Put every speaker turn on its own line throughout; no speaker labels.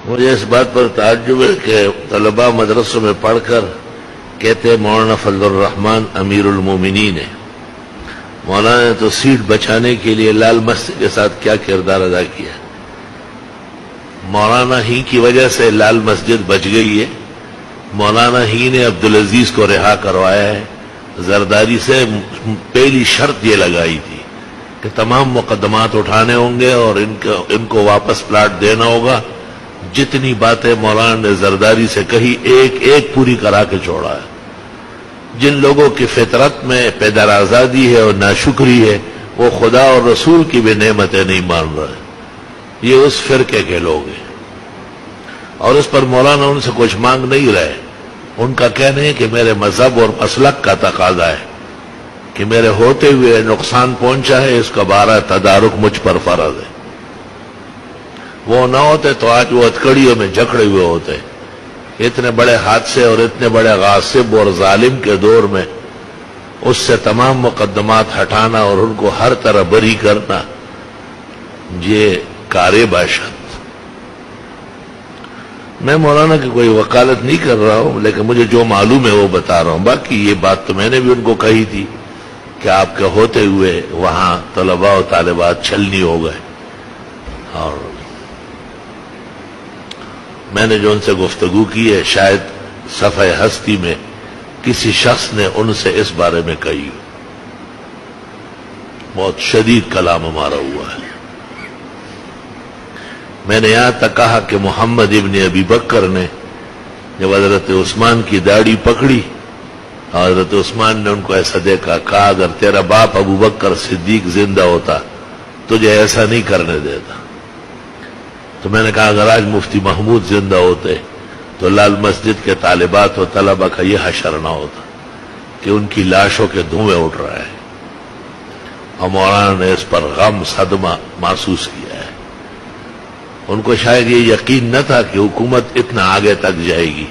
مجھے اس بات پر تعجب ہے کہ طلباء مدرسوں میں پڑھ کر کہتے ہیں مولانا فضل الرحمان امیر المومنین ہے. مولانا نے تو سیٹ بچانے کے لیے لال مسجد کے ساتھ کیا کردار ادا کیا. مولانا ہی کی وجہ سے لال مسجد بچ گئی ہے. مولانا ہی نے عبدالعزیز کو رہا کروایا ہے. زرداری سے پہلی شرط یہ لگائی تھی کہ تمام مقدمات اٹھانے ہوں گے اور ان کو واپس پلاٹ دینا ہوگا. جتنی باتیں مولانا نے زرداری سے کہی ایک ایک پوری کرا کے چھوڑا ہے. جن لوگوں کی فطرت میں پیدر آزادی ہے اور ناشکری ہے وہ خدا اور رسول کی بھی نعمتیں نہیں مان رہے. یہ اس فرقے کے لوگ ہیں اور اس پر مولانا ان سے کچھ مانگ نہیں رہے. ان کا کہنا ہے کہ میرے مذہب اور مسلک کا تقاضا ہے کہ میرے ہوتے ہوئے نقصان پہنچا ہے، اس کا بارہ تدارک مجھ پر فرض ہے. وہ نہ ہوتے تو آج وہ ہتکڑیوں میں جکڑے ہوئے ہوتے. اتنے بڑے حادثے اور اتنے بڑے غاصب اور ظالم کے دور میں اس سے تمام مقدمات ہٹانا اور ان کو ہر طرح بری کرنا یہ کار باشد. میں مولانا کی کوئی وکالت نہیں کر رہا ہوں، لیکن مجھے جو معلوم ہے وہ بتا رہا ہوں. باقی یہ بات تو میں نے بھی ان کو کہی تھی کہ آپ کے ہوتے ہوئے وہاں طلباء و طالبات چھلنی ہو گئے. اور میں نے جو ان سے گفتگو کی ہے شاید صفحہ ہستی میں کسی شخص نے ان سے اس بارے میں کہی. بہت شدید کلام ہمارا ہوا ہے. میں نے یہاں تک کہا کہ محمد ابن ابی بکر نے جب حضرت عثمان کی داڑھی پکڑی اور حضرت عثمان نے ان کو ایسا دیکھا، کہا اگر تیرا باپ ابو بکر صدیق زندہ ہوتا تجھے ایسا نہیں کرنے دیتا. تو میں نے کہا اگر آج مفتی محمود زندہ ہوتے تو لال مسجد کے طالبات و طلبہ کا یہ حشر نہ ہوتا کہ ان کی لاشوں کے دھوئیں اٹھ رہا ہے. اور مولانا نے اس پر غم صدمہ محسوس کیا ہے. ان کو شاید یہ یقین نہ تھا کہ حکومت اتنا آگے تک جائے گی.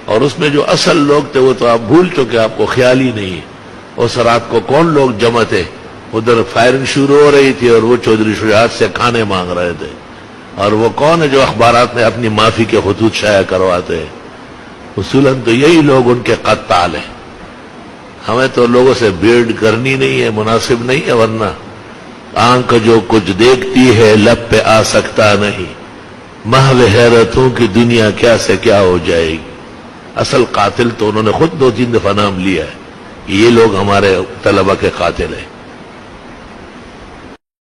اور اس میں جو اصل لوگ تھے وہ تو آپ بھول چکے، آپ کو خیال ہی نہیں ہے. اس رات کو کون لوگ جمع تھے؟ ادھر فائرنگ شروع ہو رہی تھی اور وہ چودھری شجاعت سے کھانے مانگ رہے تھے. اور وہ کون ہے جو اخبارات میں اپنی معافی کے خطوط شائع کرواتے ہیں؟ اصولاً تو یہی لوگ ان کے قتال ہیں. ہمیں تو لوگوں سے بیڑ کرنی نہیں ہے، مناسب نہیں ہے. ورنہ آنکھ جو کچھ دیکھتی ہے لب پہ آ سکتا نہیں، محو حیرتوں کی دنیا کیا سے کیا ہو جائے گی. اصل قاتل تو انہوں نے خود 2-3 دفعہ نام لیا ہے کہ یہ لوگ ہمارے طلبہ کے قاتل ہیں.